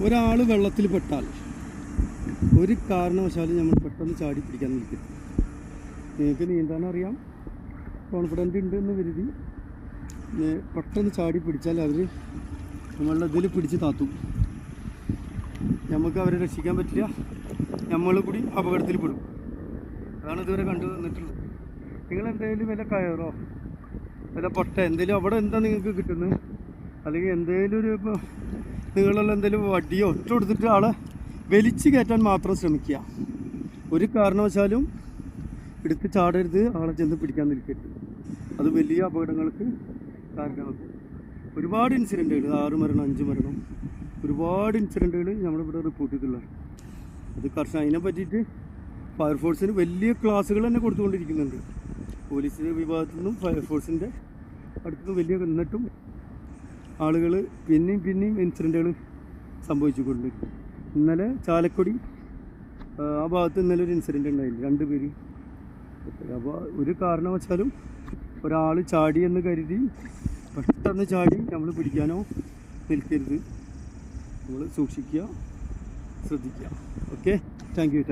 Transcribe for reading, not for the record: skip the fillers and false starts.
ഒരാൾ വെള്ളത്തിൽ പെട്ടാൽ ഒരു കാരണവശാലും നമ്മൾ പെട്ടെന്ന് ചാടി പിടിക്കാൻ നിൽക്കും. നിങ്ങൾക്ക് നീന്താനറിയാം, കോൺഫിഡൻ്റ് ഉണ്ട് എന്ന് കരുതി പെട്ടെന്ന് ചാടി പിടിച്ചാൽ അവർ നമ്മളുടെ ഇതിൽ പിടിച്ച് താത്തും. നമുക്ക് അവരെ രക്ഷിക്കാൻ പറ്റില്ല, നമ്മൾ കൂടി അപകടത്തിൽ പെടും. അതാണ് ഇതുവരെ കണ്ടു വന്നിട്ടുള്ളത്. നിങ്ങൾ എന്തെങ്കിലും വല്ല കയറോ വല്ല പൊട്ട എന്തെങ്കിലും അവിടെ എന്താ നിങ്ങൾക്ക് കിട്ടുന്നത്, അല്ലെങ്കിൽ എന്തെങ്കിലും ഒരു നിങ്ങളുള്ള എന്തെങ്കിലും വടിയോ ഒറ്റ കൊടുത്തിട്ട് ആളെ വലിച്ചു കയറ്റാൻ മാത്രം ശ്രമിക്കുക. ഒരു കാരണവശാലും എടുത്ത് ചാടരുത്, ആളെ ചെന്ന് പിടിക്കാൻ നിൽക്കരുത്. അത് വലിയ അപകടങ്ങൾക്ക് കാരണമാകും. ഒരുപാട് ഇൻസിഡൻറ്റുകൾ, 6 മരണം 5 മരണം, ഒരുപാട് ഇൻസിഡൻറ്റുകൾ നമ്മളിവിടെ റിപ്പോർട്ട് ചെയ്തിട്ടുള്ളതാണ്. അത് കർശനം അതിനെ പറ്റിയിട്ട് ഫയർഫോഴ്സിന് വലിയ ക്ലാസ്സുകൾ തന്നെ കൊടുത്തുകൊണ്ടിരിക്കുന്നുണ്ട്. പോലീസ് വിഭാഗത്തിൽ നിന്നും ഫയർഫോഴ്സിൻ്റെ അടുത്തുനിന്നും വലിയ, എന്നിട്ടും ആളുകൾ പിന്നെയും ഇൻസിഡൻറ്റുകൾ സംഭവിച്ചുകൊണ്ട്. ഇന്നലെ ചാലക്കുടി ആ ഭാഗത്ത് ഇന്നലെ ഒരു ഇൻസിഡൻറ്റ് ഉണ്ടായില്ല, 2 പേര്. അപ്പോൾ ഒരു കാരണവശാലും ഒരാൾ ചാടി എന്ന് കരുതി പെട്ടെന്ന് ചാടി നമ്മൾ പിടിക്കാനോ നിൽക്കരുത്. നമ്മൾ സൂക്ഷിക്കുക, ശ്രദ്ധിക്കുക. Okay, thank you.